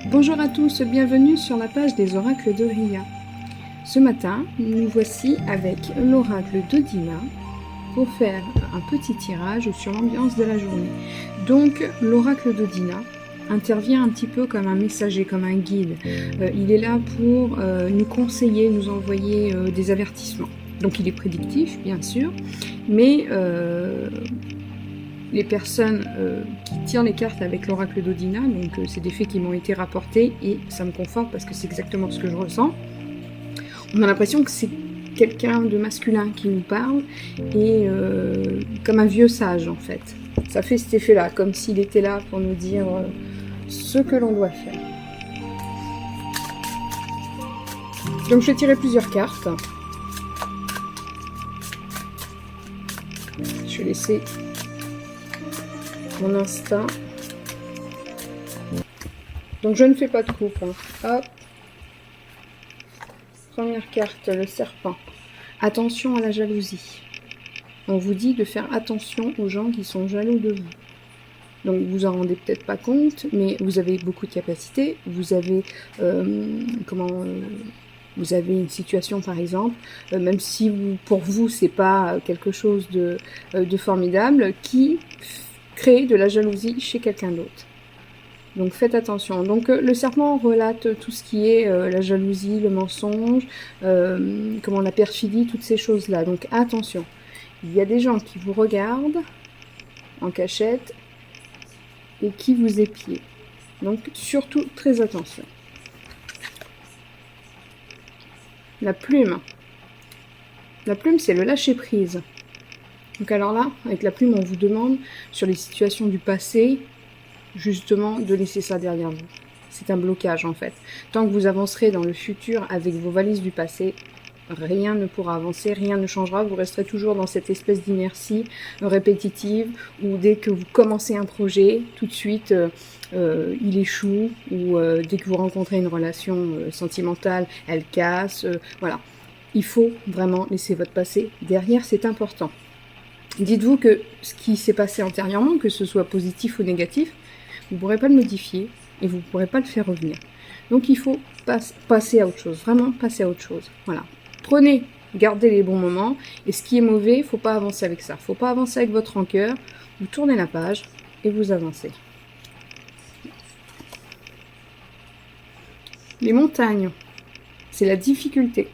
Bonjour à tous, bienvenue sur la page des oracles de Ria. Ce matin, nous voici avec l'oracle de Dina pour faire un petit tirage sur l'ambiance de la journée. Donc, l'oracle de Dina intervient un petit peu comme un messager, comme un guide. Il est là pour nous conseiller, nous envoyer des avertissements. Donc, il est prédictif, bien sûr, mais les personnes qui tirent les cartes avec l'oracle d'Odina, donc c'est des faits qui m'ont été rapportés et ça me conforte parce que c'est exactement ce que je ressens. On a l'impression que c'est quelqu'un de masculin qui nous parle et comme un vieux sage en fait. Ça fait cet effet-là, comme s'il était là pour nous dire ce que l'on doit faire. Donc je vais tirer plusieurs cartes. Je vais laisser mon instinct. Donc je ne fais pas de coupe. Hop. Première carte, le serpent. Attention à la jalousie. On vous dit de faire attention aux gens qui sont jaloux de vous. Donc vous vous en rendez peut-être pas compte, mais vous avez beaucoup de capacités. Vous avez vous avez une situation par exemple, même si pour vous c'est pas quelque chose de formidable, qui crée de la jalousie chez quelqu'un d'autre. Donc faites attention. Donc le serpent relate tout ce qui est la jalousie, le mensonge, la perfidie, toutes ces choses-là. Donc attention. Il y a des gens qui vous regardent en cachette et qui vous épient. Donc surtout très attention. La plume. La plume, c'est le lâcher-prise. Donc alors là, avec la plume, on vous demande sur les situations du passé, justement, de laisser ça derrière vous. C'est un blocage en fait. Tant que vous avancerez dans le futur avec vos valises du passé, rien ne pourra avancer, rien ne changera. Vous resterez toujours dans cette espèce d'inertie répétitive où dès que vous commencez un projet, tout de suite, il échoue ou dès que vous rencontrez une relation sentimentale, elle casse. Voilà. Il faut vraiment laisser votre passé derrière, c'est important. Dites-vous que ce qui s'est passé antérieurement, que ce soit positif ou négatif, vous ne pourrez pas le modifier et vous ne pourrez pas le faire revenir. Donc il faut passer à autre chose, vraiment passer à autre chose. Voilà. Prenez, gardez les bons moments et ce qui est mauvais, il ne faut pas avancer avec ça. Il ne faut pas avancer avec votre rancœur. Vous tournez la page et vous avancez. Les montagnes, c'est la difficulté.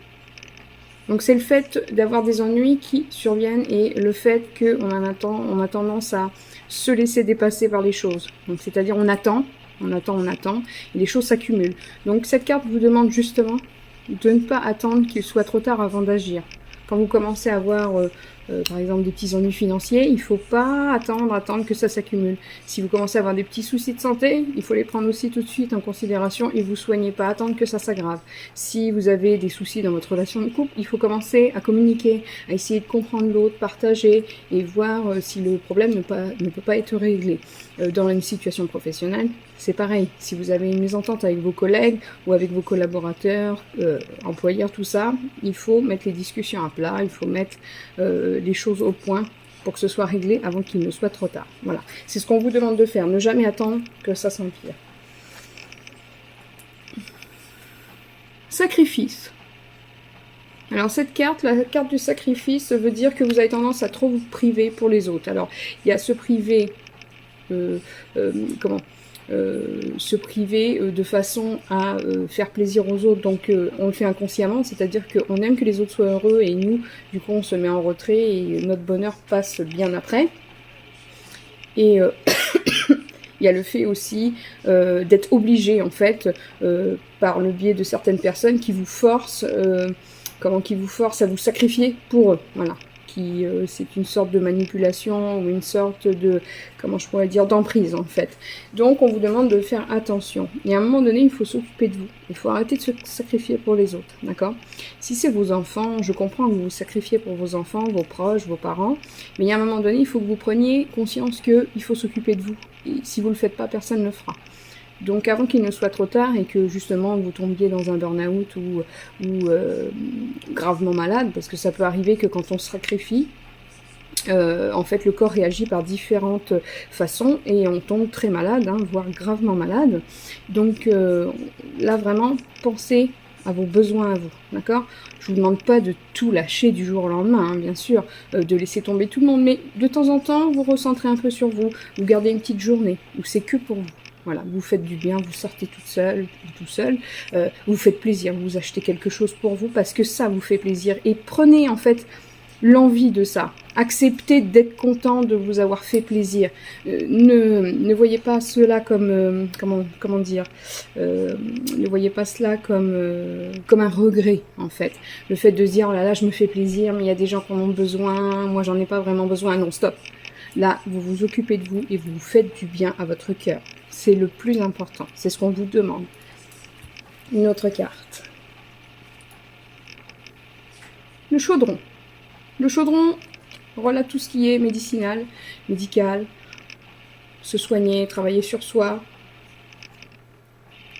Donc c'est le fait d'avoir des ennuis qui surviennent et le fait qu'on a tendance à se laisser dépasser par les choses. Donc c'est-à-dire on attend, et les choses s'accumulent. Donc cette carte vous demande justement de ne pas attendre qu'il soit trop tard avant d'agir. Quand vous commencez à avoir, par exemple, des petits ennuis financiers, il ne faut pas attendre que ça s'accumule. Si vous commencez à avoir des petits soucis de santé, il faut les prendre aussi tout de suite en considération et vous soignez, pas attendre que ça s'aggrave. Si vous avez des soucis dans votre relation de couple, il faut commencer à communiquer, à essayer de comprendre l'autre, partager et voir si le problème ne peut pas être réglé. Dans une situation professionnelle, c'est pareil. Si vous avez une mésentente avec vos collègues ou avec vos collaborateurs, employeurs, tout ça, il faut mettre les discussions à plat, il faut mettre les choses au point pour que ce soit réglé avant qu'il ne soit trop tard. Voilà, c'est ce qu'on vous demande de faire. Ne jamais attendre que ça s'empire. Sacrifice. Alors cette carte, la carte du sacrifice, veut dire que vous avez tendance à trop vous priver pour les autres. Alors, il y a se priver... se priver de façon à faire plaisir aux autres, donc on le fait inconsciemment, c'est-à-dire qu'on aime que les autres soient heureux et nous, du coup, on se met en retrait et notre bonheur passe bien après. Et il y a le fait aussi d'être obligé, en fait, par le biais de certaines personnes qui vous forcent, qui vous forcent à vous sacrifier pour eux, voilà. C'est une sorte de manipulation ou une sorte de, d'emprise en fait. Donc on vous demande de faire attention. Et à un moment donné, il faut s'occuper de vous. Il faut arrêter de se sacrifier pour les autres, d'accord? Si c'est vos enfants, je comprends que vous vous sacrifiez pour vos enfants, vos proches, vos parents, mais il y a un moment donné, il faut que vous preniez conscience qu'il faut s'occuper de vous. Et si vous ne le faites pas, personne ne le fera. Donc avant qu'il ne soit trop tard et que justement vous tombiez dans un burn-out ou gravement malade, parce que ça peut arriver que quand on se sacrifie, en fait, le corps réagit par différentes façons et on tombe très malade, hein, voire gravement malade. Donc là, vraiment, pensez à vos besoins à vous, d'accord? Je vous demande pas de tout lâcher du jour au lendemain, hein, bien sûr, de laisser tomber tout le monde, mais de temps en temps, vous recentrez un peu sur vous, vous gardez une petite journée où c'est que pour vous. Voilà, vous faites du bien, vous sortez toute seule, tout seul, vous faites plaisir, vous achetez quelque chose pour vous parce que ça vous fait plaisir. Et prenez en fait l'envie de ça. Acceptez d'être content de vous avoir fait plaisir. Ne voyez pas cela comme comment dire, ne voyez pas cela comme un regret en fait. Le fait de se dire oh là là je me fais plaisir mais il y a des gens qui en ont besoin, moi j'en ai pas vraiment besoin. Non, stop. Là vous vous occupez de vous et vous vous faites du bien à votre cœur. C'est le plus important. C'est ce qu'on vous demande. Une autre carte. Le chaudron. Le chaudron relate tout ce qui est médicinal, médical, se soigner, travailler sur soi.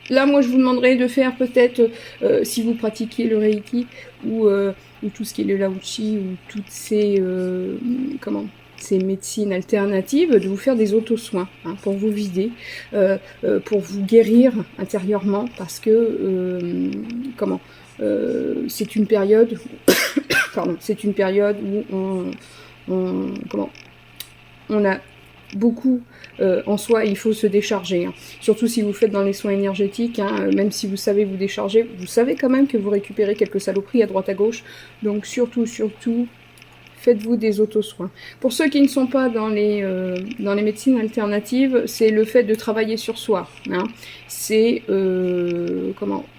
Là, moi, je vous demanderais de faire peut-être, si vous pratiquez le Reiki ou tout ce qui est le Lao-Chi ou toutes ces, ces médecines alternatives, de vous faire des auto-soins hein, pour vous vider, pour vous guérir intérieurement parce que, c'est une période... Pardon, c'est une période où on a beaucoup en soi, il faut se décharger. Hein. Surtout si vous faites dans les soins énergétiques, hein, même si vous savez vous décharger, vous savez quand même que vous récupérez quelques saloperies à droite à gauche. Donc surtout, faites-vous des auto-soins. Pour ceux qui ne sont pas dans les médecines alternatives, c'est le fait de travailler sur soi. Hein. C'est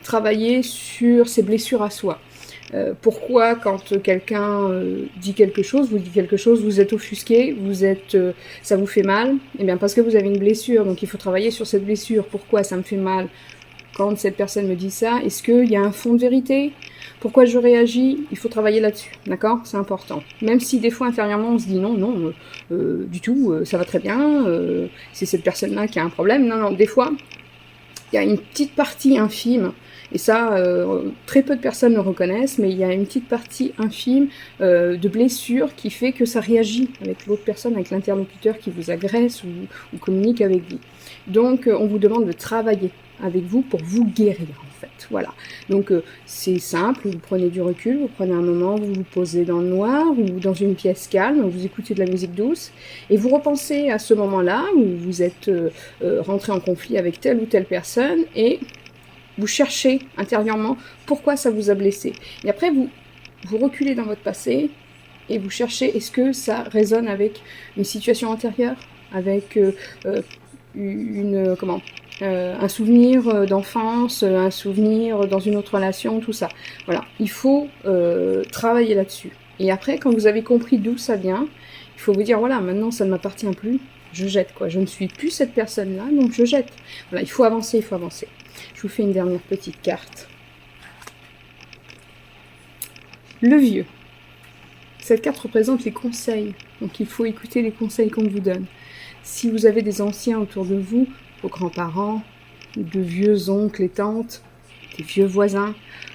travailler sur ses blessures à soi. Pourquoi quand quelqu'un dit quelque chose, vous dit quelque chose, vous êtes offusqué, ça vous fait mal? Eh bien parce que vous avez une blessure, donc il faut travailler sur cette blessure. Pourquoi ça me fait mal quand cette personne me dit ça? Est-ce qu'il y a un fond de vérité? Pourquoi je réagis? Il faut travailler là-dessus, d'accord? C'est important. Même si des fois intérieurement on se dit non, du tout, ça va très bien, c'est cette personne-là qui a un problème. Non, des fois, il y a une petite partie infime. Et ça, très peu de personnes le reconnaissent, mais il y a une petite partie infime de blessure qui fait que ça réagit avec l'autre personne, avec l'interlocuteur qui vous agresse ou communique avec vous. Donc, on vous demande de travailler avec vous pour vous guérir, en fait. Voilà. Donc, c'est simple, vous prenez du recul, vous prenez un moment, vous vous posez dans le noir ou dans une pièce calme, vous écoutez de la musique douce, et vous repensez à ce moment-là où vous êtes rentré en conflit avec telle ou telle personne, et vous cherchez intérieurement pourquoi ça vous a blessé. Et après, vous reculez dans votre passé et vous cherchez, est-ce que ça résonne avec une situation antérieure, avec un souvenir d'enfance, un souvenir dans une autre relation, tout ça. Voilà, il faut travailler là-dessus. Et après, quand vous avez compris d'où ça vient, il faut vous dire, voilà, maintenant ça ne m'appartient plus, je jette, quoi. Je ne suis plus cette personne-là, donc je jette. Voilà, il faut avancer, il faut avancer. Je vous fais une dernière petite carte. Le vieux. Cette carte représente les conseils. Donc il faut écouter les conseils qu'on vous donne. Si vous avez des anciens autour de vous, vos grands-parents, de vieux oncles et tantes, des vieux voisins,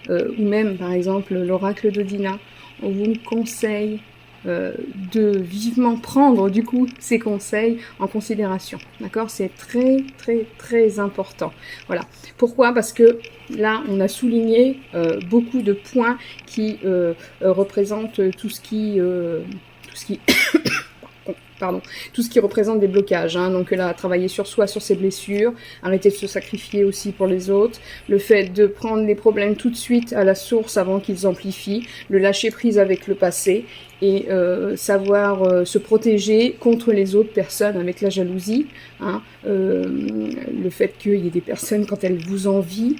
ou même par exemple l'oracle d'Odina, on vous conseille de vivement prendre du coup ces conseils en considération. D'accord? C'est très très très important. Voilà. Pourquoi? Parce que là, on a souligné beaucoup de points qui représentent tout ce qui tout ce qui représente des blocages. Hein. Donc là, travailler sur soi, sur ses blessures, arrêter de se sacrifier aussi pour les autres, le fait de prendre les problèmes tout de suite à la source avant qu'ils amplifient, le lâcher prise avec le passé et savoir se protéger contre les autres personnes avec la jalousie. Hein. Le fait qu'il y ait des personnes, quand elles vous envient,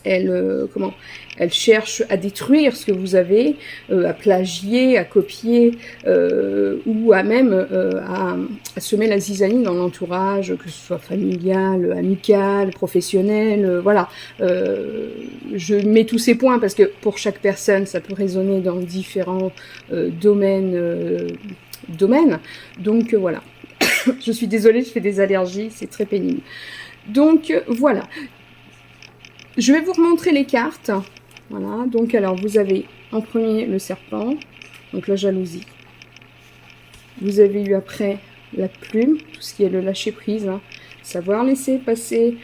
elles cherchent à détruire ce que vous avez, à plagier, à copier, ou à même à semer la zizanie dans l'entourage, que ce soit familial, amical, professionnel, voilà. Je mets tous ces points parce que pour chaque personne, ça peut résonner dans différents domaines. Donc voilà. Je suis désolée, je fais des allergies, c'est très pénible. Donc voilà. Je vais vous remontrer les cartes. Voilà, donc alors vous avez en premier le serpent, donc la jalousie. Vous avez eu après la plume, tout ce qui est le lâcher prise, hein. Savoir laisser passer